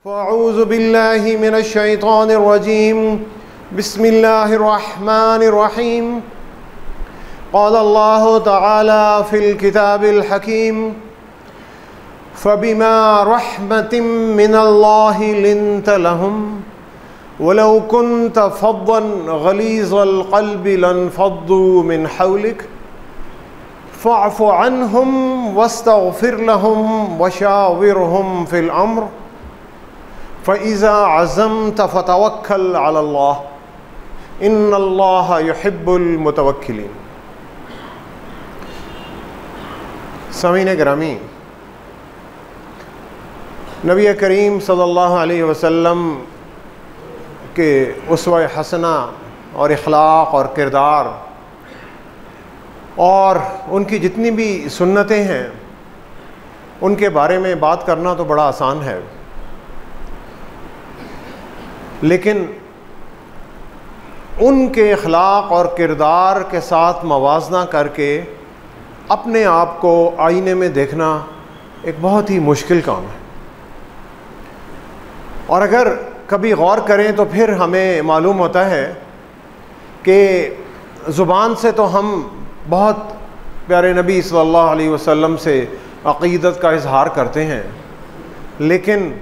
फ़अऊज़ु बिल्लाहि मिनश शैतानिर रजीम बिस्मिल्लाहिर रहमानिर रहीम क़ाल अल्लाहु तआला फ़िल किताबिल हकीम फ़बिमा रहमतिम मिनल्लाहि लिन्त लहुम वलौ कुन्त फ़ज़्ज़न गलीज़ल क़ल्बि लन्फ़ज़्ज़ू मिन हौलिक फ़अफ़ु अन्हुम वस्तग़फ़िर लहुम वशाविरहुम फ़िल अम्र फ़इज़ा अज़म्त फ़तवक्कल अलल्लाह इन्नल्लाह युहिब्बुल मुतवक्किलीन। सामीन गिरामी, नबी करीम सल्लल्लाहु अलैहि वसल्लम के उसवा हसना और इखलाक और किरदार और उनकी जितनी भी सुन्नतें हैं उनके बारे में बात करना तो बड़ा आसान है, लेकिन उनके अखलाक और किरदार के साथ मवाजना करके अपने आप को आईने में देखना एक बहुत ही मुश्किल काम है। और अगर कभी गौर करें तो फिर हमें मालूम होता है कि ज़ुबान से तो हम बहुत प्यारे नबी सल्लल्लाहु अलैहि वसल्लम से अक़ीदत का इजहार करते हैं, लेकिन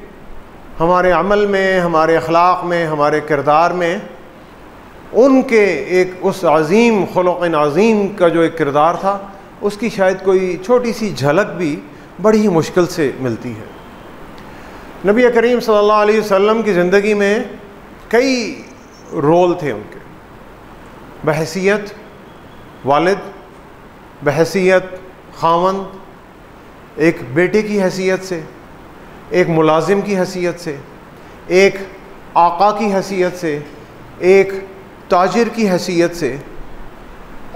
हमारे अमल में, हमारे अखलाक में, हमारे किरदार में उनके एक उस अज़ीम खुलुक़ अज़ीम का जो एक किरदार था उसकी शायद कोई छोटी सी झलक भी बड़ी ही मुश्किल से मिलती है। नबी करीम सल्लल्लाहु अलैहि वसल्लम की ज़िंदगी में कई रोल थे उनके, बहैसियत वालिद, बहैसियत खावंद, एक बेटे की हैसियत से, एक मुलाजिम की हैसियत से, एक आका की हैसियत से, एक ताजिर की हैसियत से,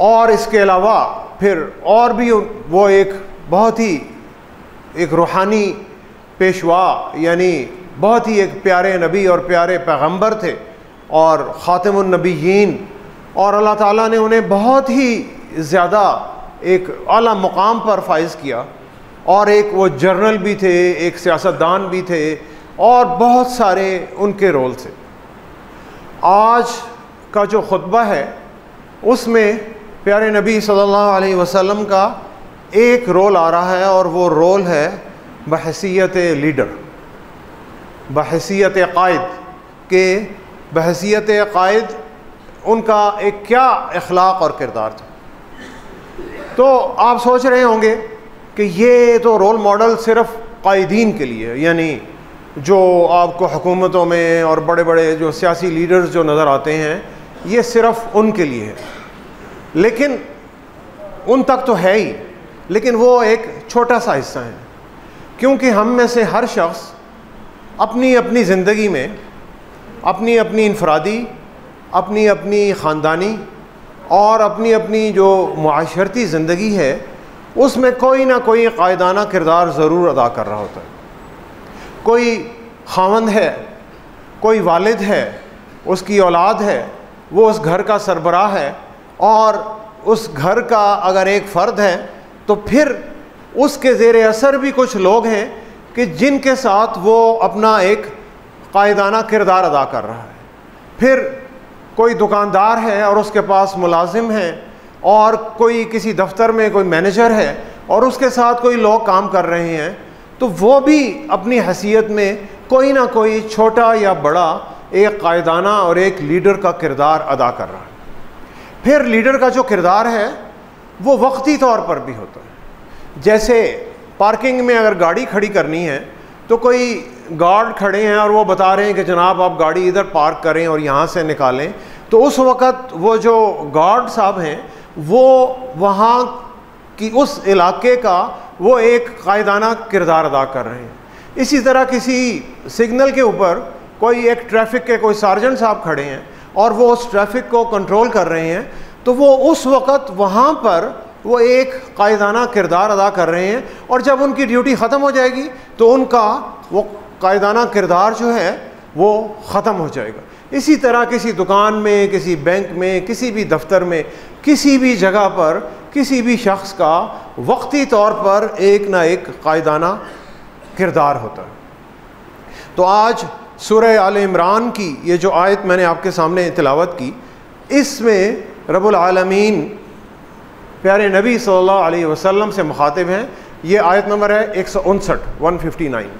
और इसके अलावा फिर और भी वो एक बहुत ही एक रूहानी पेशवा, यानी बहुत ही एक प्यारे नबी और प्यारे पैगंबर थे और ख़ातिमुन नबिय्यीन, और अल्लाह ताला ने उन्हें बहुत ही ज़्यादा एक आला मुकाम पर फाइज़ किया, और एक वो जर्नल भी थे, एक सियासतदान भी थे, और बहुत सारे उनके रोल थे। आज का जो खुतबा है उसमें प्यारे नबी सल्लल्लाहु अलैहि वसल्लम का एक रोल आ रहा है, और वो रोल है बहैसियत लीडर, बहैसियत कायद के। बहैसियत कायद उनका एक क्या अखलाक और किरदार था। तो आप सोच रहे होंगे कि ये तो रोल मॉडल सिर्फ़ कायदीन के लिए है, यानी जो आपको हुकूमतों में और बड़े बड़े जो सियासी लीडर्स जो नज़र आते हैं ये सिर्फ़ उनके लिए है, लेकिन उन तक तो है ही, लेकिन वो एक छोटा सा हिस्सा है, क्योंकि हम में से हर शख्स अपनी अपनी ज़िंदगी में अपनी अपनी इनफरादी, अपनी अपनी ख़ानदानी और अपनी अपनी जो मुआशरती ज़िंदगी है उसमें कोई ना कोई कायदाना किरदार ज़रूर अदा कर रहा होता है। कोई खावंद है, कोई वालिद है, उसकी औलाद है, वो उस घर का सरबराह है, और उस घर का अगर एक फ़र्द है तो फिर उसके ज़ेर असर भी कुछ लोग हैं कि जिनके साथ वो अपना एक कायदाना किरदार अदा कर रहा है। फिर कोई दुकानदार है और उसके पास मुलाजिम है, और कोई किसी दफ्तर में कोई मैनेजर है और उसके साथ कोई लोग काम कर रहे हैं, तो वो भी अपनी हैसियत में कोई ना कोई छोटा या बड़ा एक कायदाना और एक लीडर का किरदार अदा कर रहा है। फिर लीडर का जो किरदार है वो वक्ती तौर पर भी होता है। जैसे पार्किंग में अगर गाड़ी खड़ी करनी है तो कोई गार्ड खड़े हैं और वो बता रहे हैं कि जनाब आप गाड़ी इधर पार्क करें और यहाँ से निकालें, तो उस वक़्त वो जो गार्ड साहब हैं वो वहाँ की उस इलाके का वो एक कायदाना किरदार अदा कर रहे हैं। इसी तरह किसी सिग्नल के ऊपर कोई एक ट्रैफिक के कोई सार्जेंट साहब खड़े हैं और वो उस ट्रैफिक को कंट्रोल कर रहे हैं, तो वो उस वक़्त वहाँ पर वो एक कायदाना किरदार अदा कर रहे हैं, और जब उनकी ड्यूटी ख़त्म हो जाएगी तो उनका वो कायदाना किरदार जो है वो ख़त्म हो जाएगा। इसी तरह किसी दुकान में, किसी बैंक में, किसी भी दफ्तर में, किसी भी जगह पर किसी भी शख्स का वक्ती तौर पर एक ना एक कायदाना किरदार होता है। तो आज सूरह आल इमरान की ये जो आयत मैंने आपके सामने तिलावत की, इसमें रब्बुल आलमीन प्यारे नबी सल्लल्लाहु अलैहि वसल्लम से मुखातिब हैं। ये आयत नंबर है 159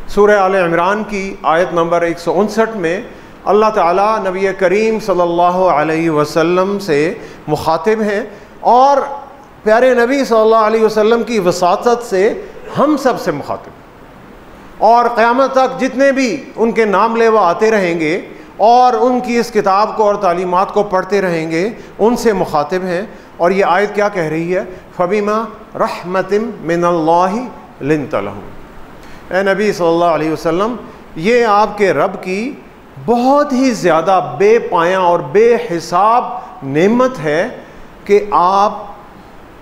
सूरह आल इमरान की आयत नंबर 159 में अल्लाह ताला नबी करीम सल्लल्लाहु अलैहि वसल्लम से मुखातिब हैं और प्यारे नबी सल्लल्लाहु अलैहि वसल्लम की वसातत से हम सब से मुखातिब, और क़यामत तक जितने भी उनके नाम लेवा आते रहेंगे और उनकी इस किताब को और तालीमात को पढ़ते रहेंगे, उनसे मुखातिब हैं। और ये आयत क्या कह रही है? फ़बिमा रहमतिम मिनल्लाहि लिन्त लहुम। ए नबी सल्लल्लाहु अलैहि वसल्लम, ये आपके रब की बहुत ही ज़्यादा बेपाया और बेहिसाब नेमत है कि आप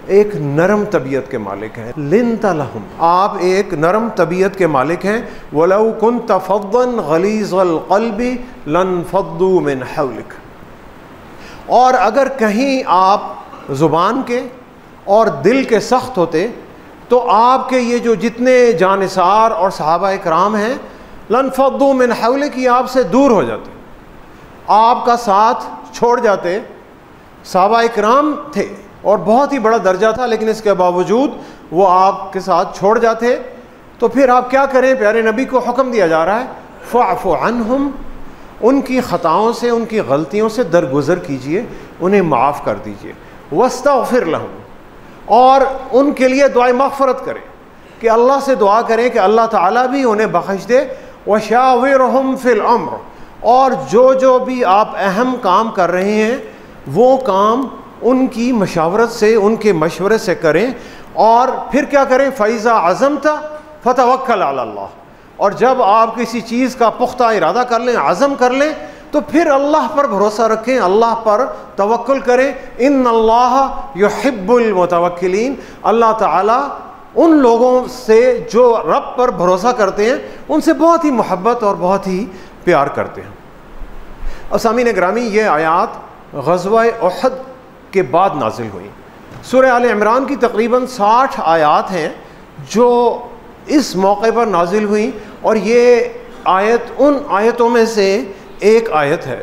एक नरम तबीयत के मालिक हैं। लिन्त लहुम, आप एक नरम तबीयत के मालिक हैं। वलौ कुन्त फ़द्दन गलीज़ल क़ल्बि लनफ़द्दू मिन हौलिक, और अगर कहीं आप ज़ुबान के और दिल के सख्त होते तो आपके ये जो जितने जानिसार और सहाबा इकराम हैं, लनफ़द्दू मिन हौलिक, ये आपसे दूर हो जाते, आपका साथ छोड़ जाते। सहाबा इकराम थे और बहुत ही बड़ा दर्जा था, लेकिन इसके बावजूद वो आपके साथ छोड़ जाते। तो फिर आप क्या करें? प्यारे नबी को हुक्म दिया जा रहा है, फ़अफ़ु अन्हुम, उनकी ख़ताओं से, उनकी गलतियों से दरगुज़र कीजिए, उन्हें माफ़ कर दीजिए। वस्तग़फ़िर लहुम, और उनके लिए दुआ मग़फ़रत करें कि अल्लाह से दुआ करें कि अल्लाह ताला भी उन्हें बख्श दे। वशाविरहुम फ़िल अम्र, और जो भी आप अहम काम कर रहे हैं वो काम उनकी मशावरत से, उनके मशवरे से करें। और फिर क्या करें? फ़ैज़ा अज़मता फ़तवक्कल अल्लाह, और जब आप किसी चीज़ का पुख्ता इरादा कर लें, आज़म कर लें, तो फिर अल्लाह पर भरोसा रखें, अल्लाह पर तवक्कुल करें। इन्नल्लाह युहिब्बुल मुतवक्किलीन, अल्लाह ताला उन लोगों से जो रब पर भरोसा करते हैं उनसे बहुत ही मोहब्बत और बहुत ही प्यार करते हैं। और सामीन ग्रामी, ये आयात ग़ज़वा उहद के बाद नाजिल हुई। सूरह आल इमरान की तकरीबन 60 आयात हैं जो इस मौके पर नाजिल हुई, और ये आयत उन आयतों में से एक आयत है।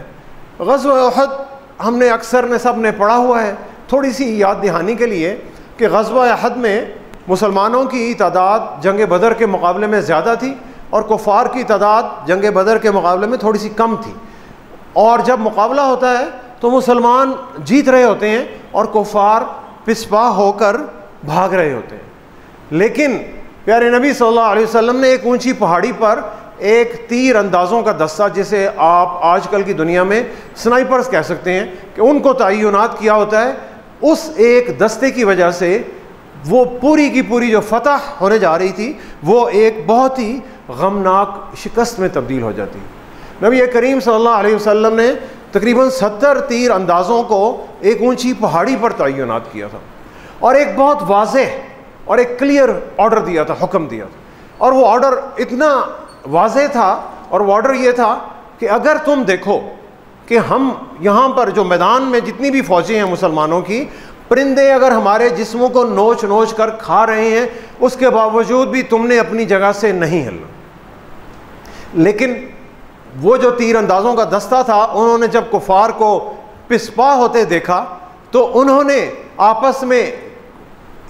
ग़ज़वा उहद हमने अक्सर ने सब ने पढ़ा हुआ है। थोड़ी सी याद दहानी के लिए कि ग़ज़वा उहद में मुसलमानों की तादाद जंग बदर के मुकाबले में ज़्यादा थी और कुफ़ार की तादाद जंग बदर के मुकाबले में थोड़ी सी कम थी। और जब मुकाबला होता है तो मुसलमान जीत रहे होते हैं और कुफ़ार पिछपा होकर भाग रहे होते हैं। लेकिन प्यारे नबी सल्लल्लाहु अलैहि वसल्लम ने एक ऊंची पहाड़ी पर एक तीर अंदाज़ों का दस्ता, जिसे आप आजकल की दुनिया में स्नाइपर्स कह सकते हैं, कि उनको तय्युनात किया होता है। उस एक दस्ते की वजह से वो पूरी की पूरी जो फतह होने जा रही थी वो एक बहुत ही गमनाक शिकस्त में तब्दील हो जाती। नबी करीम सल्लल्लाहु अलैहि वसल्लम ने तकरीबन 70 तीर अंदाज़ों को एक ऊंची पहाड़ी पर तय्युनात किया था, और एक बहुत वाज़ेह और एक क्लियर ऑर्डर दिया था, हुक्म दिया था। और वो ऑर्डर इतना वाज़ेह था, और वो ऑर्डर ये था कि अगर तुम देखो कि हम यहाँ पर जो मैदान में जितनी भी फ़ौजें हैं मुसलमानों की, परिंदे अगर हमारे जिस्मों को नोच नोच कर खा रहे हैं, उसके बावजूद भी तुमने अपनी जगह से नहीं हिलना। लेकिन वो जो तीर अंदाज़ों का दस्ता था, उन्होंने जब कुफ़ार को पिछपा होते देखा तो उन्होंने आपस में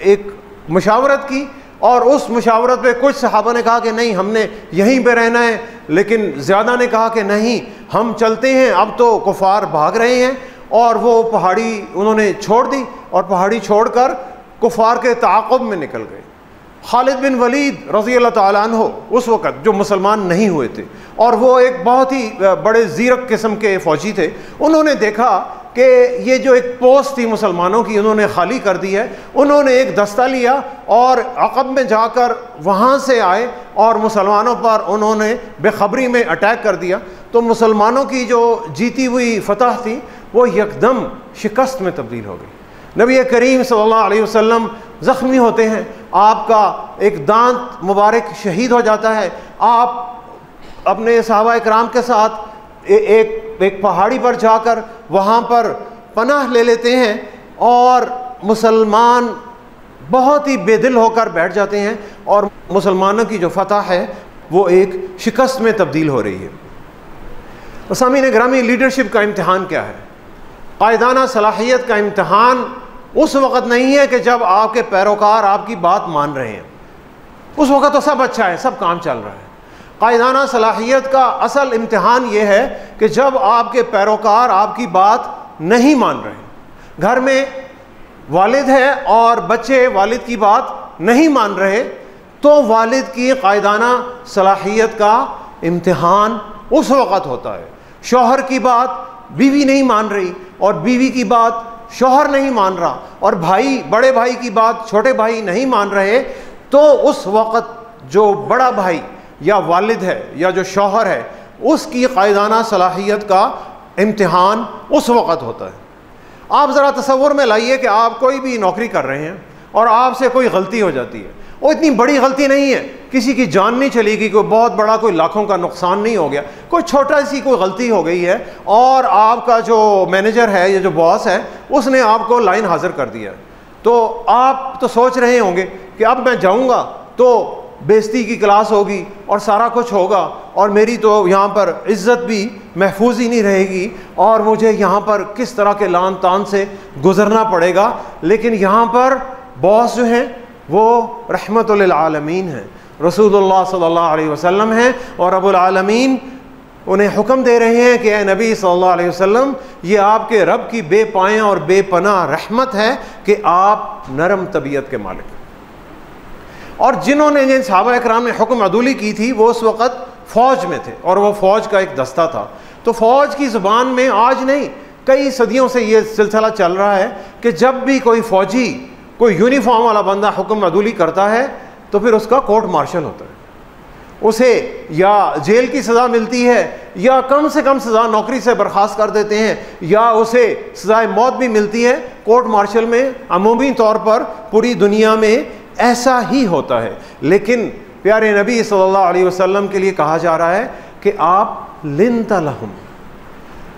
एक मुशावरत की, और उस मुशावरत पे कुछ सहाबा ने कहा कि नहीं, हमने यहीं पे रहना है, लेकिन ज़्यादा ने कहा कि नहीं, हम चलते हैं, अब तो कुफ़ार भाग रहे हैं। और वो पहाड़ी उन्होंने छोड़ दी और पहाड़ी छोड़कर कुफ़ार के ताक़ुब में निकल गए। खालिद बिन वलीद रज़ी अल्लाह ताला अन्हु उस वक़्त जो मुसलमान नहीं हुए थे, और वो एक बहुत ही बड़े ज़ीरक किस्म के फ़ौजी थे, उन्होंने देखा कि ये जो एक पोस्ट थी मुसलमानों की, उन्होंने खाली कर दी है। उन्होंने एक दस्ता लिया और अक़ब में जाकर वहाँ से आए और मुसलमानों पर उन्होंने बेखबरी में अटैक कर दिया। तो मुसलमानों की जो जीती हुई फतह थी वो यकदम शिकस्त में तब्दील हो गई। नबी करीम सल्लल्लाहु अलैहि वसल्लम ज़ख्मी होते हैं, आपका एक दांत मुबारक शहीद हो जाता है। आप अपने सहाबा इकराम के साथ एक पहाड़ी पर जाकर वहाँ पर पनाह ले लेते हैं, और मुसलमान बहुत ही बेदिल होकर बैठ जाते हैं, और मुसलमानों की जो फतह है वो एक शिकस्त में तब्दील हो रही है। और सामीन ग्रामी, लीडरशिप का इम्तिहान क्या है? कायदाना सलाहियत का इम्तिहान उस वक़्त नहीं है कि जब आपके पैरोकार आपकी बात मान रहे हैं, उस वक़्त तो सब अच्छा है, सब काम चल रहा है। कायदाना सलाहियत का असल इम्तिहान ये है कि जब आपके पैरोकार आपकी बात नहीं मान रहे। घर में वालिद है और बच्चे वालिद की बात नहीं मान रहे, तो वालिद की कायदाना सलाहियत का इम्तिहान उस वक़्त होता है। शौहर की बात बीवी नहीं मान रही और बीवी की बात शौहर नहीं मान रहा, और भाई बड़े भाई की बात छोटे भाई नहीं मान रहे, तो उस वक़्त जो बड़ा भाई या वालिद है या जो शौहर है, उसकी कायदाना सलाहियत का इम्तिहान उस वक़्त होता है। आप ज़रा तसव्वुर में लाइए कि आप कोई भी नौकरी कर रहे हैं और आपसे कोई गलती हो जाती है। वो इतनी बड़ी गलती नहीं है, किसी की जान नहीं चलेगी, कोई बहुत बड़ा कोई लाखों का नुकसान नहीं हो गया, कोई छोटा सी कोई गलती हो गई है और आपका जो मैनेजर है या जो बॉस है उसने आपको लाइन हाजिर कर दिया। तो आप तो सोच रहे होंगे कि अब मैं जाऊंगा तो बेइज्जती की क्लास होगी और सारा कुछ होगा और मेरी तो यहाँ पर इज़्ज़त भी महफूज ही नहीं रहेगी और मुझे यहाँ पर किस तरह के लान तान से गुज़रना पड़ेगा। लेकिन यहाँ पर बॉस जो हैं वो रहमतुल लिल आलमीन हैं, रसूलुल्लाह सल्लल्लाहु अलैहि वसल्लम हैं, और रब्बुल आलमीन उन्हें हुक्म दे रहे हैं कि ए नबी सल्लल्लाहु अलैहि वसल्लम, ये आपके रब की बेपाया और बेपनाह रहमत है कि आप नरम तबीयत के मालिक। और जिन्होंने जिन सहाबा इकराम ने हुक्म अदूली की थी वो उस वक़्त फ़ौज में थे और वो फ़ौज का एक दस्ता था। तो फ़ौज की ज़ुबान में आज नहीं, कई सदियों से ये सिलसिला चल रहा है कि जब भी कोई फ़ौजी, कोई यूनिफॉर्म वाला बंदा हुक्म अदूली करता है तो फिर उसका कोर्ट मार्शल होता है, उसे या जेल की सज़ा मिलती है या कम से कम सज़ा नौकरी से बर्खास्त कर देते हैं या उसे सज़ाए मौत भी मिलती है। कोर्ट मार्शल में अमूमी तौर पर पूरी दुनिया में ऐसा ही होता है। लेकिन प्यारे नबी सल्लल्लाहु अलैहि वसल्लम के लिए कहा जा रहा है कि आप लिनतलहुम,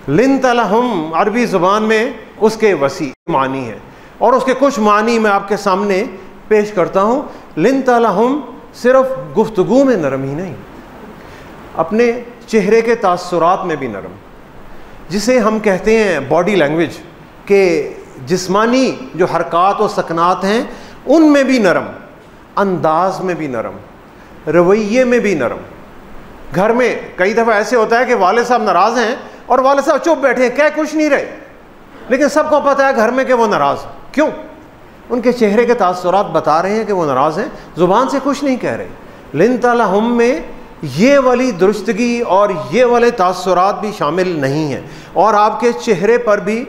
लिनतलहुम अरबी ज़ुबान में उसके वसी मानी है और उसके कुछ मानी मैं आपके सामने पेश करता हूँ। लिनतलहुम सिर्फ गुफ्तगू में नरम ही नहीं, अपने चेहरे के तासुरात में भी नरम, जिसे हम कहते हैं बॉडी लैंग्वेज के जिस्मानी जो हरकत और सकनात हैं उनमें भी नरम, अंदाज में भी नरम, रवैये में भी नरम। घर में कई दफ़ा ऐसे होता है कि वाले साहब नाराज़ हैं और वाले साहब चुप बैठे हैं, कह कुछ नहीं रहे, लेकिन सबको पता है घर में कि वो नाराज़। क्यों? उनके चेहरे के तासुरात बता रहे हैं कि वो नाराज़ हैं, ज़ुबान से कुछ नहीं कह रहे। लिनतलहुम में ये वाली दुरुस्तगी और ये वाले तासुरात भी शामिल नहीं हैं और आपके चेहरे पर भी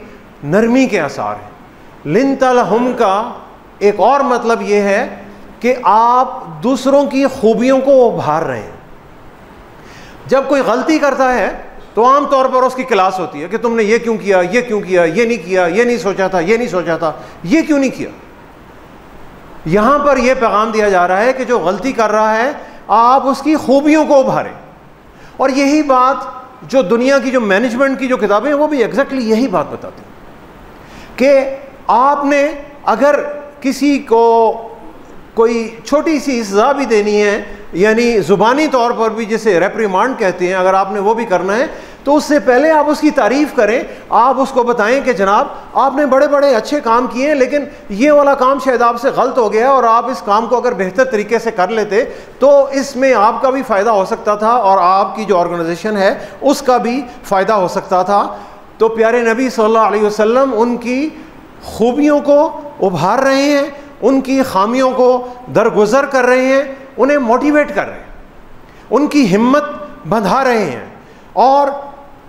नरमी के आसार हैं। लिनतलहुम का एक और मतलब ये है कि आप दूसरों की खूबियों को उभार रहे हैं। जब कोई गलती करता है तो आम तौर पर उसकी क्लास होती है कि तुमने ये क्यों किया, ये क्यों किया, ये नहीं किया, ये नहीं सोचा था, ये नहीं सोचा था, ये क्यों नहीं किया। यहाँ पर यह पैगाम दिया जा रहा है कि जो गलती कर रहा है आप उसकी खूबियों को उभारें। और यही बात जो दुनिया की जो मैनेजमेंट की जो किताबें हैं वो भी एग्जैक्टली यही बात बताती हैं कि आपने अगर किसी को कोई छोटी सी सज़ा भी देनी है, यानी ज़ुबानी तौर पर भी जिसे रेप्रिमांड कहते हैं, अगर आपने वो भी करना है तो उससे पहले आप उसकी तारीफ़ करें। आप उसको बताएं कि जनाब आपने बड़े बड़े अच्छे काम किए हैं लेकिन ये वाला काम शायद आपसे गलत हो गया और आप इस काम को अगर बेहतर तरीके से कर लेते तो इसमें आपका भी फ़ायदा हो सकता था और आपकी जो ऑर्गेनाइजेशन है उसका भी फ़ायदा हो सकता था। तो प्यारे नबी सल्लल्लाहु अलैहि वसल्लम उनकी खूबियों को उभार रहे हैं, उनकी खामियों को दरगुजर कर रहे हैं, उन्हें मोटिवेट कर रहे हैं, उनकी हिम्मत बंधा रहे हैं और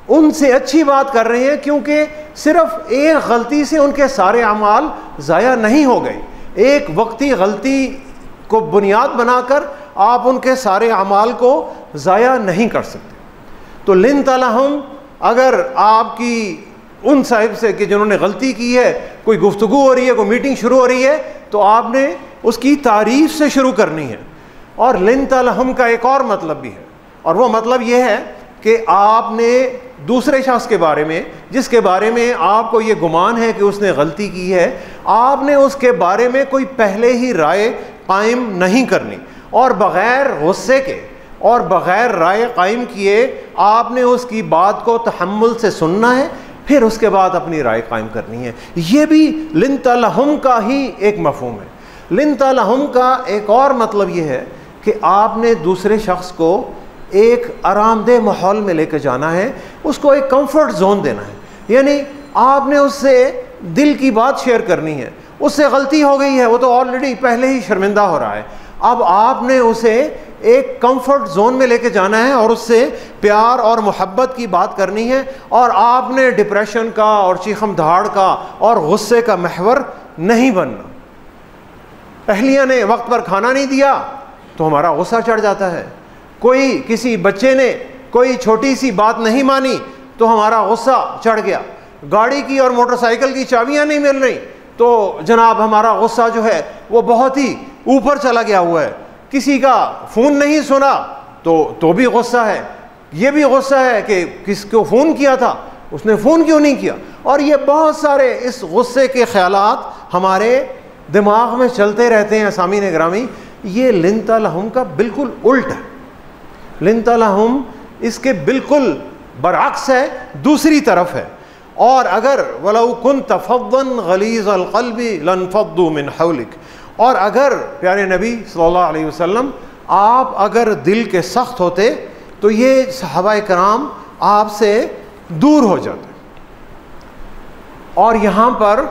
उनसे अच्छी बात कर रहे हैं, क्योंकि सिर्फ एक गलती से उनके सारे अमाल ज़ाया नहीं हो गए। एक वक्ती गलती को बुनियाद बनाकर आप उनके सारे अमाल को ज़ाया नहीं कर सकते। तो लिनतलहुम, अगर आपकी उन साहिब से कि जिन्होंने गलती की है कोई गुफ्तगू हो रही है, कोई मीटिंग शुरू हो रही है, तो आपने उसकी तारीफ़ से शुरू करनी है। और लिनतलहुम का एक और मतलब भी है और वो मतलब ये है कि आपने दूसरे शख्स के बारे में, जिसके बारे में आपको ये गुमान है कि उसने गलती की है, आपने उसके बारे में कोई पहले ही राय कायम नहीं करनी और बग़ैर गुस्से के, और बग़ैर राय कायम किए आपने उसकी बात को तहम्मुल से सुनना है, फिर उसके बाद अपनी राय कायम करनी है। ये भी लिन्त लहुम का ही एक मफ़हूम है। लिन्त लहुम का एक और मतलब ये है कि आपने दूसरे शख्स को एक आरामदेह माहौल में लेकर जाना है, उसको एक कंफर्ट जोन देना है। यानी आपने उससे दिल की बात शेयर करनी है। उससे गलती हो गई है, वो तो ऑलरेडी पहले ही शर्मिंदा हो रहा है, अब आपने उसे एक कंफर्ट जोन में लेके जाना है और उससे प्यार और मोहब्बत की बात करनी है। और आपने डिप्रेशन का और चीखम दहाड़ का और गुस्से का महवर नहीं बनना। अहलिया ने वक्त पर खाना नहीं दिया तो हमारा गुस्सा चढ़ जाता है, कोई किसी बच्चे ने कोई छोटी सी बात नहीं मानी तो हमारा गुस्सा चढ़ गया, गाड़ी की और मोटरसाइकिल की चाबियां नहीं मिल रही तो जनाब हमारा गुस्सा जो है वो बहुत ही ऊपर चला गया हुआ है, किसी का फ़ोन नहीं सुना तो भी गुस्सा है, ये भी गुस्सा है कि किसको फ़ोन किया था उसने फ़ोन क्यों नहीं किया। और ये बहुत सारे इस गुस्से के ख़यालात हमारे दिमाग में चलते रहते हैं। सामीन गिरामी, ये लिन्त लहुम का बिल्कुल उल्ट है। लिन्त लहुम इसके बिल्कुल बरअक्स है, दूसरी तरफ है। और अगर वलौ कुन्त फद्दन गलीज़ल क़ल्बि लनफ़द्दू मिन हौलिक, और अगर प्यारे नबी सल्लल्लाहु अलैहि वसल्लम आप अगर दिल के सख्त होते तो ये सहाबाए कराम आपसे दूर हो जाते। और यहाँ पर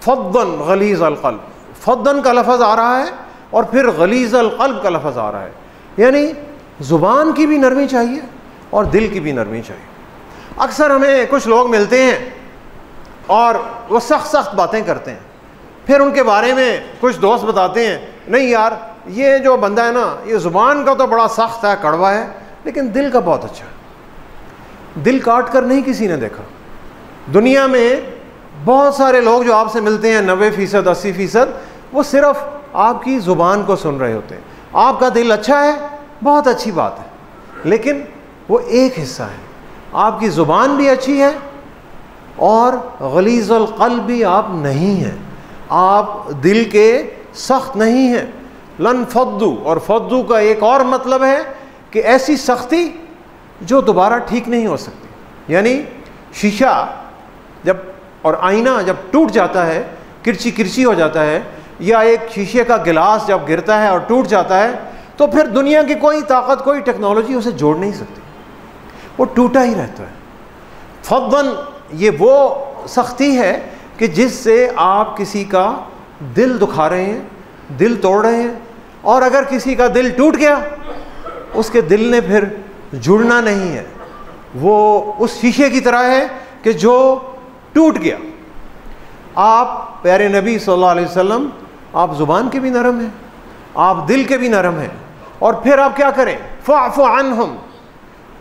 फद्दन गलीज़ल क़ल्ब, फद्दन का लफ्ज़ आ रहा है और फिर गलीज़ल क़ल्ब का लफ्ज़ आ रहा है, यानी ज़ुबान की भी नरमी चाहिए और दिल की भी नरमी चाहिए। अक्सर हमें कुछ लोग मिलते हैं और वो सख्त बातें करते हैं, फिर उनके बारे में कुछ दोस्त बताते हैं, नहीं यार ये जो बंदा है ना ये ज़ुबान का तो बड़ा सख्त है, कड़वा है, लेकिन दिल का बहुत अच्छा है। दिल काट कर नहीं किसी ने देखा। दुनिया में बहुत सारे लोग जो आपसे मिलते हैं 90%, 80%, वो सिर्फ आपकी ज़ुबान को सुन रहे होते हैं। आपका दिल अच्छा है, बहुत अच्छी बात है, लेकिन वो एक हिस्सा है। आपकी ज़ुबान भी अच्छी है और गलीज़ुल क़ल्ब भी आप नहीं हैं, आप दिल के सख्त नहीं हैं। लन फद्दू, और फद्दू का एक और मतलब है कि ऐसी सख्ती जो दोबारा ठीक नहीं हो सकती। यानी शीशा जब और आईना जब टूट जाता है, किरची किरची हो जाता है, या एक शीशे का गिलास जब गिरता है और टूट जाता है, तो फिर दुनिया की कोई ताकत, कोई टेक्नोलॉजी उसे जोड़ नहीं सकती, वो टूटा ही रहता है। फद्दन ये वो सख्ती है कि जिससे आप किसी का दिल दुखा रहे हैं, दिल तोड़ रहे हैं। और अगर किसी का दिल टूट गया, उसके दिल ने फिर जुड़ना नहीं है, वो उस शीशे की तरह है कि जो टूट गया। आप प्यारे नबी सल्लल्लाहु अलैहि वसल्लम, आप ज़ुबान के भी नरम हैं, आप दिल के भी नरम हैं, और फिर आप क्या करें, फ़अफ़ु अन्हुम,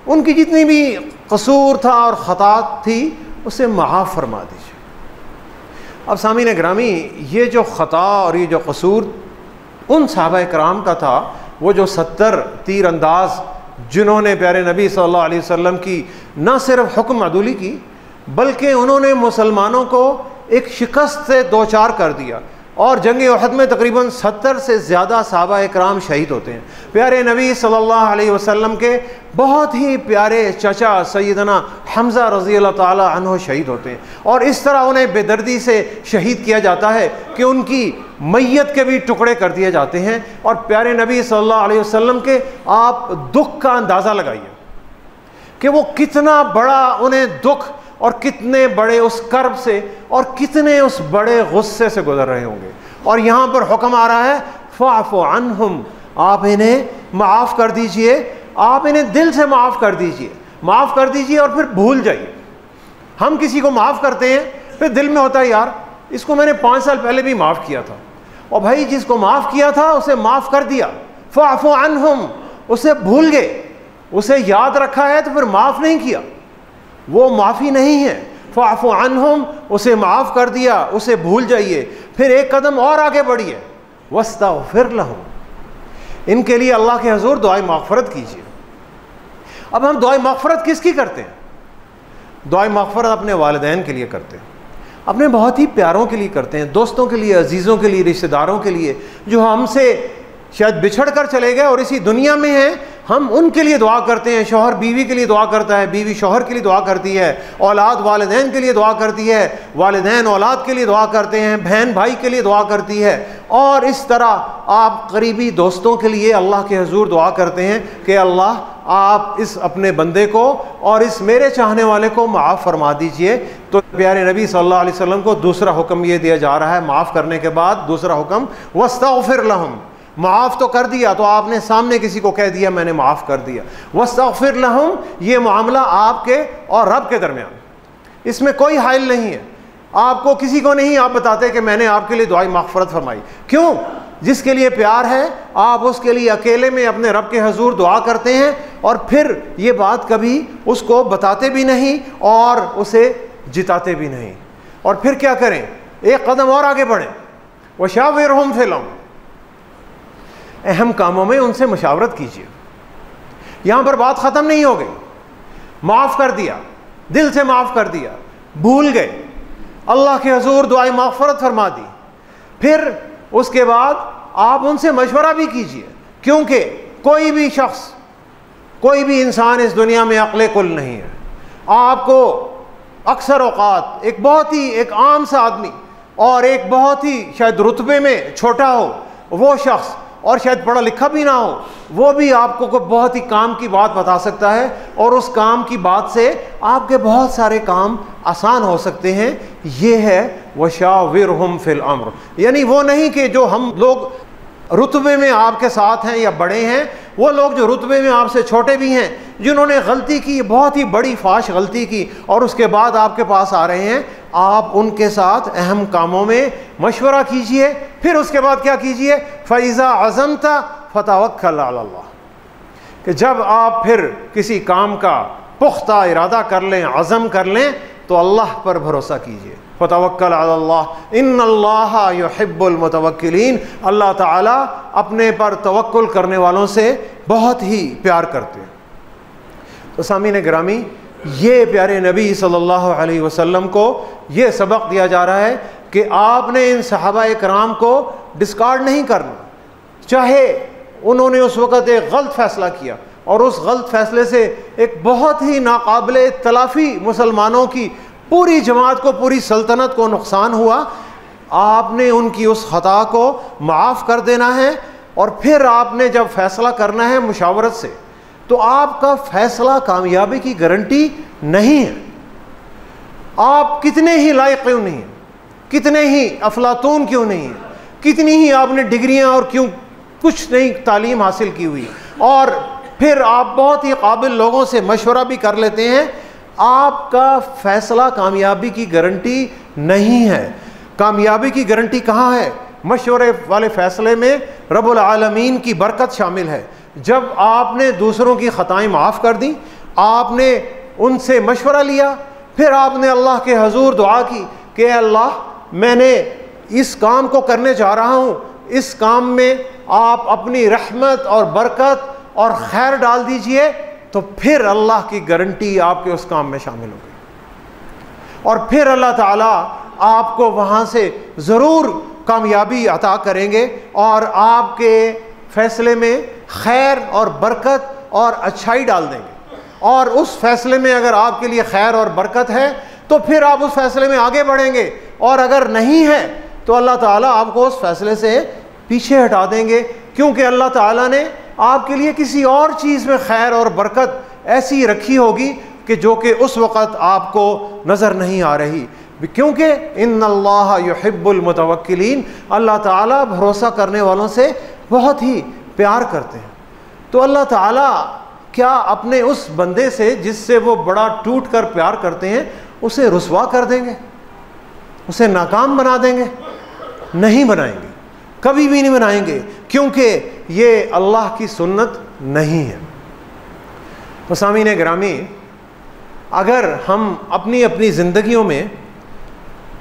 उनकी जितनी भी कसूर था और ख़ता थी उसे माफ़ फरमा दीजिए। अब सामीन गिरामी, ये जो ख़ता और ये जो कसूर उन सहाबाए कराम का था, वो जो 70 तीर अंदाज जिन्होंने प्यारे नबी सल्लल्लाहु अलैहि वसल्लम की न सिर्फ हुक्म अदूली की, बल्कि उन्होंने मुसलमानों को एक शिकस्त से दो चार कर दिया। और जंग उहद में तकरीबन 70 से ज़्यादा सहाबाए कराम शहीद होते हैं। प्यारे नबी सल्लल्लाहु अलैहि वसल्लम के बहुत ही प्यारे चचा सैयदना हमज़ा रज़ी अल्लाह ताला अन्हु शहीद होते हैं, और इस तरह उन्हें बेदर्दी से शहीद किया जाता है कि उनकी मैयत के भी टुकड़े कर दिए जाते हैं। और प्यारे नबी सल्लल्लाहु अलैहि वसल्लम के आप दुख का अंदाज़ा लगाइए कि वो कितना बड़ा उन्हें दुख और कितने बड़े उस कर्ब से और कितने उस बड़े गुस्से से गुजर रहे होंगे। और यहाँ पर हुक्म आ रहा है फ़अफ़ु अन्हुम, आप इन्हें माफ़ कर दीजिए, आप इन्हें दिल से माफ़ कर दीजिए, माफ़ कर दीजिए और फिर भूल जाइए। हम किसी को माफ़ करते हैं, फिर दिल में होता है यार इसको मैंने 5 साल पहले भी माफ़ किया था, और भाई जिसको माफ़ किया था उसे माफ़ कर दिया। फ़अफ़ु अन्हुम, उसे भूल गए, उसे याद रखा है तो फिर माफ़ नहीं किया, वो माफ़ी नहीं है। फ़अफ़ु अन्हुम, उसे माफ़ कर दिया, उसे भूल जाइए। फिर एक कदम और आगे बढ़िए, वस्तग़फ़िर लहुम, इनके लिए अल्लाह के हुज़ूर दुआए मग़फ़िरत कीजिए। अब हम दुआए मग़फ़िरत किसकी करते हैं? दुआए मग़फ़िरत अपने वालिदैन के लिए करते हैं, अपने बहुत ही प्यारों के लिए करते हैं, दोस्तों के लिए, अजीज़ों के लिए, रिश्तेदारों के लिए, जो हमसे शायद बिछड़ कर चले गए और इसी दुनिया में हैं हम उनके लिए दुआ करते हैं। शौहर बीवी के लिए दुआ करता है, बीवी शौहर के लिए दुआ करती है, औलाद वालिदैन के लिए दुआ करती है, वालिदैन औलाद के लिए दुआ करते हैं, बहन भाई के लिए दुआ करती है, और इस तरह आप करीबी दोस्तों के लिए अल्लाह के हुजूर दुआ करते हैं कि अल्लाह आप इस अपने बंदे को और इस मेरे चाहने वाले को माफ़ फरमा दीजिए। तो प्यारे नबी सल्लल्लाहु अलैहि वसल्लम को दूसरा हुक्म ये दिया जा रहा है, माफ़ करने के बाद दूसरा हुक्म वस्तग़फिर लहुम। माफ़ तो कर दिया, तो आपने सामने किसी को कह दिया मैंने माफ़ कर दिया। वस्तग़फिर लहुम, ये मामला आपके और रब के दरमियान, इसमें कोई हाइल नहीं है। आपको किसी को नहीं आप बताते कि मैंने आपके लिए दुआई मग़फ़िरत फरमाई। क्यों? जिसके लिए प्यार है आप उसके लिए अकेले में अपने रब के हुजूर दुआ करते हैं, और फिर ये बात कभी उसको बताते भी नहीं और उसे जिताते भी नहीं। और फिर क्या करें? एक कदम और आगे बढ़ें, वशाविरहुम फिल अम्र, अहम कामों में उनसे मशावरत कीजिए। यहाँ पर बात ख़त्म नहीं हो गई। माफ़ कर दिया, दिल से माफ़ कर दिया, भूल गए, अल्लाह के हुजूर दुआई मग़फ़िरत फरमा दी, फिर उसके बाद आप उनसे मशवरा भी कीजिए, क्योंकि कोई भी शख्स, कोई भी इंसान इस दुनिया में अक्ल कुल नहीं है। आपको अक्सर औक़ात एक बहुत ही एक आम सा आदमी और एक बहुत ही शायद रुतबे में छोटा हो वो शख्स, और शायद पढ़ा लिखा भी ना हो, वो भी आपको कोई बहुत ही काम की बात बता सकता है, और उस काम की बात से आपके बहुत सारे काम आसान हो सकते हैं। ये है वशाविरहुम फिल अम्र, यानी वो नहीं कि जो हम लोग रुतबे में आपके साथ हैं या बड़े हैं, वो लोग जो रुतबे में आपसे छोटे भी हैं, जिन्होंने गलती की, बहुत ही बड़ी फाश गलती की, और उसके बाद आपके पास आ रहे हैं, आप उनके साथ अहम कामों में मशवरा कीजिए। फिर उसके बाद क्या कीजिए? फ़इज़ा अज़मता फ़तवक्कल अल्लाह, कि जब आप फिर किसी काम का पुख्ता इरादा कर लें, अज़म कर लें, तो अल्लाह पर भरोसा कीजिए। फ़तवक्कल अल्लाह इन्नल्लाहा युहिब्बुल मुतवक्किलीन, अल्लाह ताला अपने पर तवक्कुल करने वालों से बहुत ही प्यार करते हैं। तो सामीन गिरामी, ये प्यारे नबी सल्लल्लाहु अलैहि वसल्लम को ये सबक दिया जा रहा है कि आपने इन सहाबा इकराम को डिस्कार्ड नहीं करना। चाहे उन्होंने उस वक़्त एक गलत फ़ैसला किया और उस गलत फ़ैसले से एक बहुत ही नाकाबिले तलाफ़ी मुसलमानों की पूरी जमात को, पूरी सल्तनत को नुकसान हुआ, आपने उनकी उस ख़ता को माफ़ कर देना है। और फिर आपने जब फ़ैसला करना है मुशावरत से, तो आपका फ़ैसला कामयाबी की गारंटी नहीं है। आप कितने ही लायक क्यों नहीं हैं, कितने ही अफलातून क्यों नहीं हैं, कितनी ही आपने डिग्रियां और क्यों कुछ नहीं तालीम हासिल की हुई, और फिर आप बहुत ही काबिल लोगों से मशवरा भी कर लेते हैं, आपका फ़ैसला कामयाबी की गारंटी नहीं है। कामयाबी की गारंटी कहाँ है? मशवरे वाले फ़ैसले में रब्बुल आलमीन की बरकत शामिल है। जब आपने दूसरों की ख़ताएँ माफ़ कर दी, आपने उनसे मशवरा लिया, फिर आपने अल्लाह के हुजूर दुआ की कि अल्लाह मैंने इस काम को करने जा रहा हूँ, इस काम में आप अपनी रहमत और बरकत और खैर डाल दीजिए, तो फिर अल्लाह की गारंटी आपके उस काम में शामिल हो गई, और फिर अल्लाह ताला आपको वहाँ से ज़रूर कामयाबी अता करेंगे और आपके फ़ैसले में खैर और बरकत और अच्छाई डाल देंगे। और उस फ़ैसले में अगर आपके लिए खैर और बरकत है तो फिर आप उस फ़ैसले में आगे बढ़ेंगे, और अगर नहीं है तो अल्लाह ताला आपको उस फ़ैसले से पीछे हटा देंगे, क्योंकि अल्लाह ताला ने आपके लिए किसी और चीज़ में खैर और बरकत ऐसी रखी होगी कि जो कि उस वक़्त आपको नज़र नहीं आ रही, क्योंकि इन्नल्लाहा युहिब्बुल मुतवक्किलीन, अल्लाह ताला भरोसा करने वालों से बहुत ही प्यार करते हैं। तो अल्लाह ताला क्या अपने उस बंदे से जिससे वो बड़ा टूट कर प्यार करते हैं उसे रुसवा कर देंगे, उसे नाकाम बना देंगे? नहीं बनाएंगे, कभी भी नहीं बनाएंगे, क्योंकि ये अल्लाह की सुन्नत नहीं है। तो सामीन गिरामी, अगर हम अपनी अपनी ज़िंदगियों में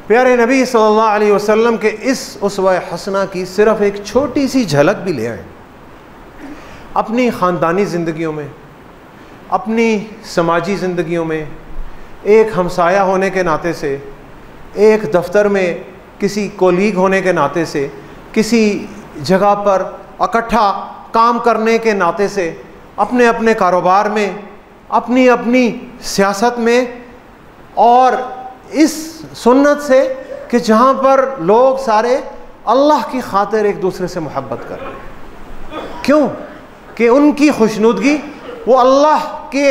प्यारे नबी सल्लल्लाहु अलैहि वसल्लम के इस उसवा हसना की सिर्फ़ एक छोटी सी झलक भी ले आए, अपनी ख़ानदानी ज़िंदगियों में, अपनी समाजी ज़िंदगियों में, एक हमसाया होने के नाते से, एक दफ्तर में किसी कोलीग होने के नाते से, किसी जगह पर इकट्ठा काम करने के नाते से, अपने अपने कारोबार में, अपनी अपनी सियासत में, और इस सुन्नत से कि जहाँ पर लोग सारे अल्लाह की खातिर एक दूसरे से मोहब्बत कर रहे हैं। क्यों? कि उनकी खुशनुदगी वो अल्लाह के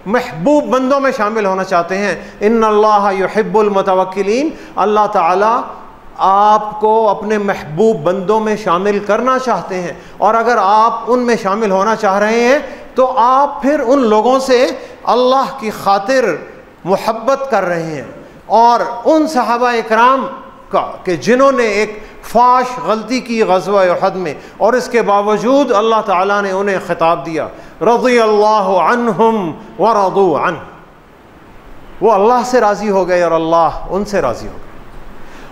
महबूब बंदों में शामिल होना चाहते हैं। इन्नल्लाह युहिब्बुल मुतवक्किलीन, अल्लाह ताला आपको अपने महबूब बंदों में शामिल करना चाहते हैं। और अगर आप उनमें शामिल होना चाह रहे हैं तो आप फिर उन लोगों से अल्लाह की खातिर मोहब्बत कर रहे हैं। और उन सहाबा इकराम का कि जिन्होंने एक फाश गलती की ग़ज़वा उहद में, और इसके बावजूद अल्लाह ताला ने उन्हें खिताब दिया, रज़ियल्लाहु अन्हुम व रज़ू अन्हु, वो अल्लाह से राज़ी हो गए और अल्लाह उनसे राज़ी हो गए।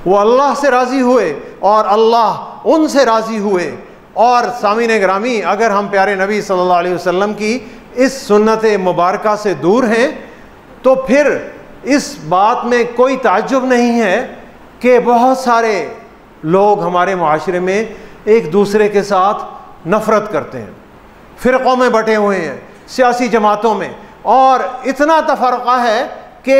वो अल्लाह से राज़ी हुए और अल्लाह उनसे राज़ी हुए। और सामीन ग्रामी, अगर हम प्यारे नबी सल्लल्लाहु अलैहि वसल्लम की इस सुन्नत मुबारका से दूर हैं तो फिर इस बात में कोई ताज्जुब नहीं है कि बहुत सारे लोग हमारे मुआशरे में एक दूसरे के साथ नफ़रत करते हैं, फ़िरक़ों में बटे हुए हैं, सियासी जमातों में, और इतना तफ़रक़ा है कि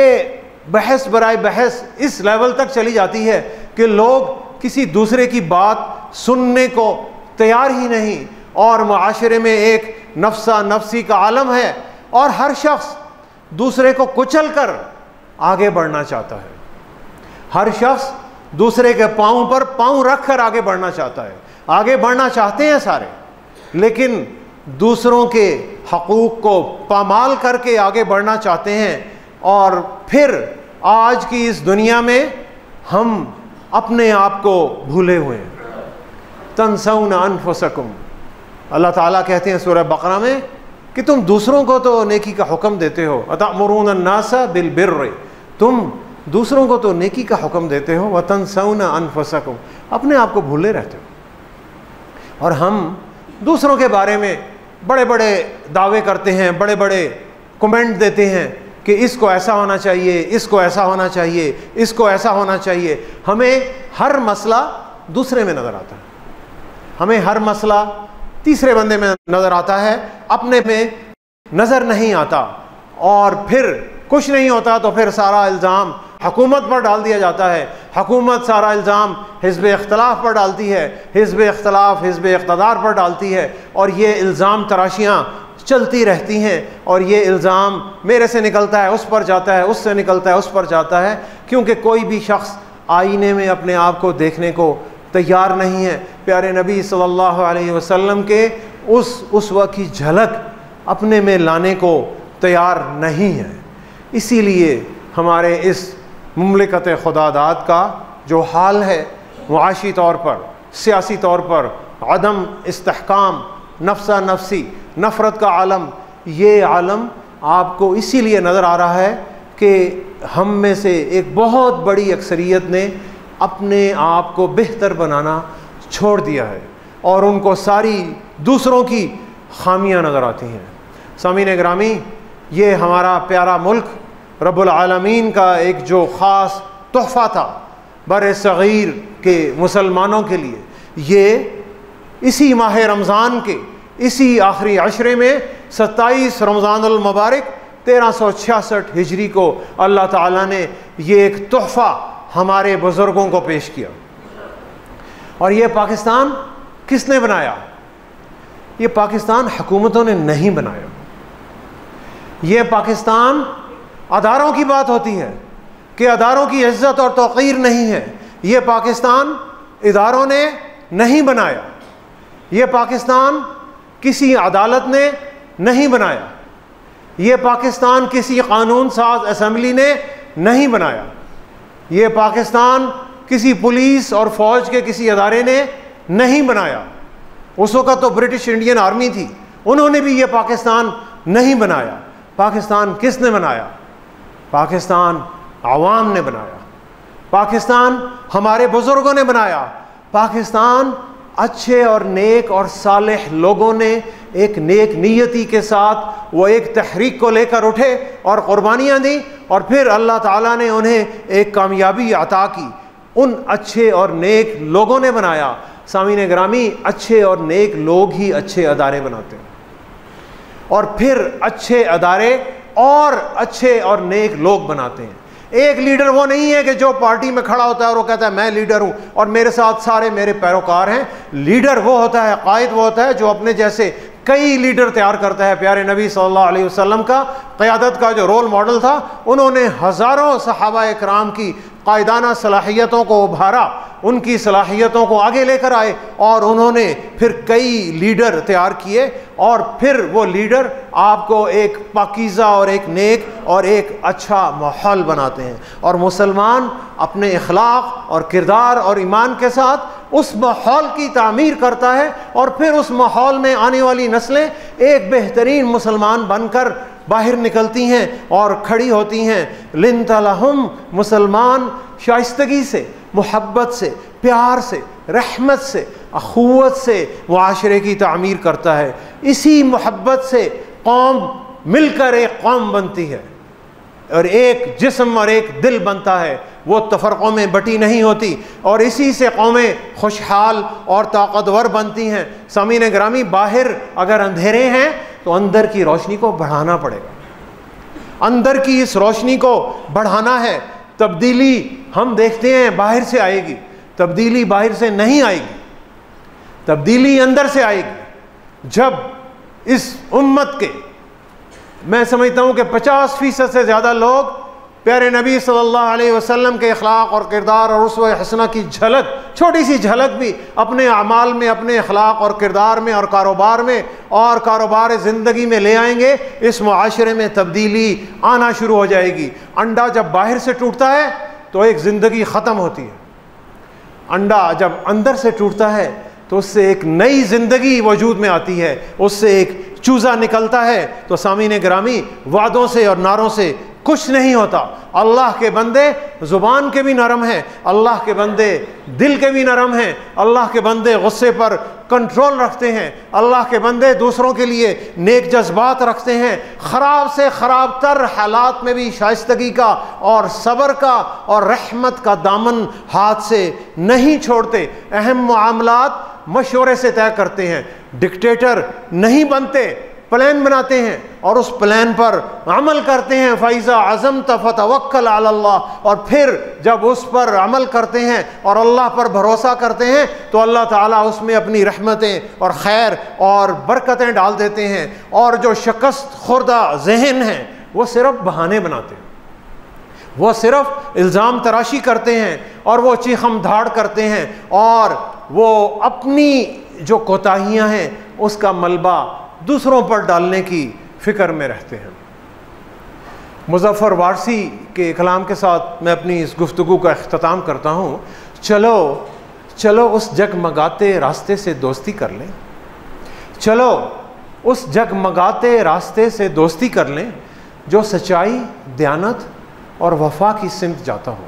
बहस बराए बहस इस लेवल तक चली जाती है कि लोग किसी दूसरे की बात सुनने को तैयार ही नहीं, और मुआशरे में एक नफ्सा नफ्सी का आलम है और हर शख्स दूसरे को कुचल कर आगे बढ़ना चाहता है। हर शख्स दूसरे के पाँव पर पाँव रख कर आगे बढ़ना चाहता है। आगे बढ़ना चाहते हैं सारे, लेकिन दूसरों के हकूक़ को पामाल करके आगे बढ़ना चाहते हैं। और फिर आज की इस दुनिया में हम अपने आप को भूले हुए हैं। तंसौना अनफुसकुम, अल्लाह ताला कहते हैं सूरह बकरा में कि तुम दूसरों को तो नेकी का हुक्म देते हो, अतअमुरूना अन्नासा बिल बिर्र, तुम दूसरों को तो नेकी का हुक्म देते हो, व तंसौना अनफुसकुम, अपने आप को भूले रहते हो। और हम दूसरों के बारे में बड़े बड़े दावे करते हैं, बड़े बड़े कमेंट देते हैं कि इसको ऐसा होना चाहिए, इसको ऐसा होना चाहिए, इसको ऐसा होना चाहिए। हमें हर मसला दूसरे में नज़र आता है, हमें हर मसला तीसरे बंदे में नज़र आता है, अपने में नज़र नहीं आता। और फिर कुछ नहीं होता तो फिर सारा इल्ज़ाम हुकूमत पर डाल दिया जाता है, हुकूमत सारा इल्ज़ाम हिज़्ब इख्तिलाफ़ पर डालती है, हिज़्ब इख्तिलाफ़ हिज़्ब इक़्तिदार पर डालती है, और ये इल्ज़ाम तराशियाँ चलती रहती हैं। और ये इल्ज़ाम मेरे से निकलता है उस पर जाता है, उससे निकलता है उस पर जाता है, क्योंकि कोई भी शख्स आईने में अपने आप को देखने को तैयार नहीं है। प्यारे नबी सल्लल्लाहु अलैहि वसल्लम के उस वक्त की झलक अपने में लाने को तैयार नहीं है। इसीलिए हमारे इस मुमलिकत खुदादाद का जो हाल है, मुआशी तौर पर, सियासी तौर पर अदम इस्तेहकाम, नफ्सा नफ्सी, नफ़रत का आलम, ये आलम आपको इसीलिए नज़र आ रहा है कि हम में से एक बहुत बड़ी अक्सरियत ने अपने आप को बेहतर बनाना छोड़ दिया है और उनको सारी दूसरों की खामियां नज़र आती हैं। सामीन ग्रामी, ये हमारा प्यारा मुल्क रब्बुल आलमीन का एक जो ख़ास तोहफ़ा था बर सग़ीर के मुसलमानों के लिए, ये इसी माह रमज़ान के इसी आखिरी अशरे में 27 रमज़ानुल मुबारक 1366 हिजरी को अल्लाह ताला ने ये एक तोहफ़ा हमारे बुज़ुर्गों को पेश किया। और ये पाकिस्तान किसने बनाया? ये पाकिस्तान हुकूमतों ने नहीं बनाया। ये पाकिस्तान, अदारों की बात होती है कि अदारों की इज़्ज़त और तौक़ीर नहीं है, ये पाकिस्तान इदारों ने नहीं बनाया। ये पाकिस्तान किसी अदालत ने नहीं बनाया। ये पाकिस्तान किसी कानून साज असम्बली ने नहीं बनाया। ये पाकिस्तान किसी पुलिस और फ़ौज के किसी अदारे ने नहीं बनाया। उस वक़्त तो ब्रिटिश इंडियन आर्मी थी, उन्होंने भी ये पाकिस्तान नहीं बनाया। पाकिस्तान किसने बनाया? पाकिस्तान आवाम ने बनाया। पाकिस्तान हमारे बुज़ुर्गों ने बनाया। पाकिस्तान अच्छे और नेक और सालेह लोगों ने एक नेक नीयती के साथ वो एक तहरीक को लेकर उठे और क़ुरबानियाँ दी, और फिर अल्लाह ताला ने उन्हें एक कामयाबी अता की। उन अच्छे और नेक लोगों ने बनाया। सामीन ग्रामी, अच्छे और नेक लोग ही अच्छे अदारे बनाते हैं। और फिर अच्छे अदारे और अच्छे और नेक लोग बनाते हैं। एक लीडर वो नहीं है कि जो पार्टी में खड़ा होता है और वो कहता है मैं लीडर हूं और मेरे साथ सारे मेरे पैरोकार हैं। लीडर वो होता है, कायद वो होता है जो अपने जैसे कई लीडर तैयार करता है। प्यारे नबी सल्लल्लाहु अलैहि वसल्लम का क़यादत का जो रोल मॉडल था, उन्होंने हज़ारों सहाबा इकराम की कायदाना सलाहियतों को उभारा, उनकी सलाहियतों को आगे लेकर आए और उन्होंने फिर कई लीडर तैयार किए और फिर वो लीडर आपको एक पाकीज़ा और एक नेक और एक अच्छा माहौल बनाते हैं। और मुसलमान अपने इखलाक और किरदार और ईमान के साथ उस माहौल की तामीर करता है और फिर उस माहौल में आने वाली नस्लें एक बेहतरीन मुसलमान बनकर बाहर निकलती हैं और खड़ी होती हैं। लिनतलहुम, मुसलमान शाइस्तगी से, मोहब्बत से, प्यार से, रहमत से, अखुवत से मुआशरे की तामीर करता है। इसी मोहब्बत से कौम मिलकर एक कौम बनती है और एक जिस्म और एक दिल बनता है, वो तफरक़ों में बटी नहीं होती और इसी से कौमें खुशहाल और ताकतवर बनती हैं। सामीन ग्रामी, बाहर अगर अंधेरे हैं तो अंदर की रोशनी को बढ़ाना पड़ेगा, अंदर की इस रोशनी को बढ़ाना है। तब्दीली हम देखते हैं बाहर से आएगी, तब्दीली बाहर से नहीं आएगी, तब्दीली अंदर से आएगी। जब इस उम्मत के, मैं समझता हूँ कि 50% से ज़्यादा लोग प्यारे नबी सल्लल्लाहु अलैहि वसल्लम के अखलाक और किरदार और उसवा हसना की झलक, छोटी सी झलक भी अपने अमाल में, अपने अखलाक और किरदार में और कारोबार ज़िंदगी में ले आएंगे, इस मुआशरे में तब्दीली आना शुरू हो जाएगी। अंडा जब बाहर से टूटता है तो एक ज़िंदगी ख़त्म होती है, अंडा जब अंदर से टूटता है तो उससे एक नई ज़िंदगी वजूद में आती है, उससे एक चूज़ा निकलता है। तो सामीन ग्रामी, वादों से और नारों से कुछ नहीं होता। अल्लाह के बंदे ज़ुबान के भी नरम हैं, अल्लाह के बंदे दिल के भी नरम हैं, अल्लाह के बंदे गुस्से पर कंट्रोल रखते हैं, अल्लाह के बंदे दूसरों के लिए नेक जज्बात रखते हैं। ख़राब से ख़राब तर हालात में भी शाइस्तगी का और सब्र का और रहमत का दामन हाथ से नहीं छोड़ते। अहम मामलात मशवरे से तय करते हैं, डिक्टेटर नहीं बनते, प्लान बनाते हैं और उस प्लान पर अमल करते हैं। फ़ैज़ा अज़म्त फ़तवक्कल अलल्लाह, और फिर जब उस पर अमल करते हैं और अल्लाह पर भरोसा करते हैं तो अल्लाह ताला उसमें अपनी रहमतें और खैर और बरकतें डाल देते हैं। और जो शिकस्त खुर्दा जहन हैं वो सिर्फ बहाने बनाते हैं, वो सिर्फ इल्ज़ाम तराशी करते हैं और वो चीखम धाड़ करते हैं और वो अपनी जो कोताहियाँ हैं उसका मलबा दूसरों पर डालने की फ़िक्र में रहते हैं। मुज़फ़्फ़र वारसी के कलाम के साथ मैं अपनी इस गुफ्तगू का इख्तिताम करता हूँ। चलो चलो उस जगमगाते रास्ते से दोस्ती कर लें, चलो उस जगमगाते रास्ते से दोस्ती कर लें जो सच्चाई, दयानत और वफ़ा की सिमत जाता हो,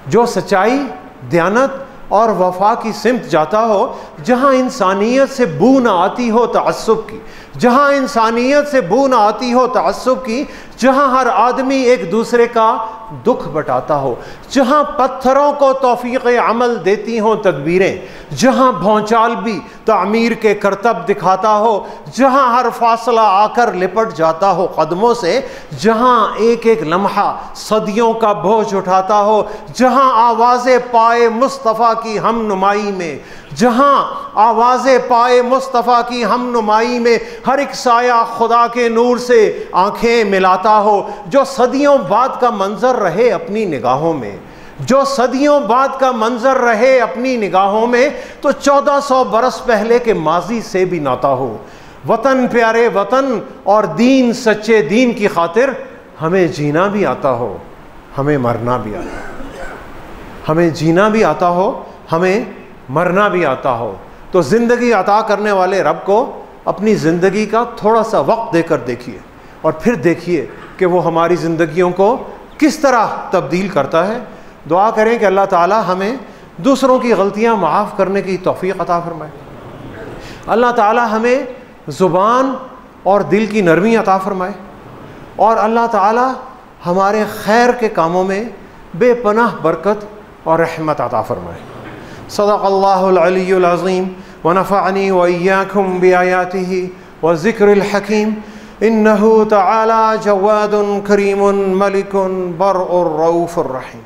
जो सच्चाई, दयानत और वफ़ा की सिमत जाता हो, जहाँ इंसानियत से बू ना आती हो तअस्सुब की, जहाँ इंसानियत से बू ना आती हो तअस्सुब की, जहाँ हर आदमी एक दूसरे का दुख बटाता हो, जहाँ पत्थरों को तौफीक़ अमल देती हों तदबीरें, जहाँ भौचाल भी तामीर के करतब दिखाता हो, जहाँ हर फासला आकर लिपट जाता हो कदमों से, जहाँ एक एक लम्हा सदियों का बोझ उठाता हो, जहाँ आवाज़े पाए मुस्तफ़ा की हम नुमाई में, जहाँ आवाज़े पाए मुस्तफ़ा की हम नुमाई में हर एक साया खुदा के नूर से आंखें मिलाता हो, जो सदियों बाद का मंजर रहे अपनी निगाहों में, जो सदियों बाद का मंजर रहे अपनी निगाहों में, तो 1400 बरस पहले के माजी से भी नाता हो। वतन प्यारे वतन और दीन सच्चे दीन की खातिर हमें जीना भी आता हो, हमें मरना भी आता हो, हमें जीना भी आता हो, हमें मरना भी आता हो। तो ज़िंदगी अता करने वाले रब को अपनी ज़िंदगी का थोड़ा सा वक्त देकर देखिए और फिर देखिए कि वो हमारी ज़िंदगियों को किस तरह तब्दील करता है। दुआ करें कि अल्लाह ताला हमें दूसरों की गलतियां माफ़ करने की तौफ़ीक़ अता फरमाए, अल्लाह ताला हमें ज़ुबान और दिल की नरमी अता फरमाए और अल्लाह ताला हमारे खैर के कामों में बेपनाह बरकत और रहमत अता फरमाए। सदक़ल्लाहुल अलियुल अज़ीम व नफ़अनी व इय्याकुम बिआयातिही व ज़िक्रिल हकीम। इन्नहु तआला जवादुन करीमुन मलिकुन बर्रुर रऊफुर रहीम।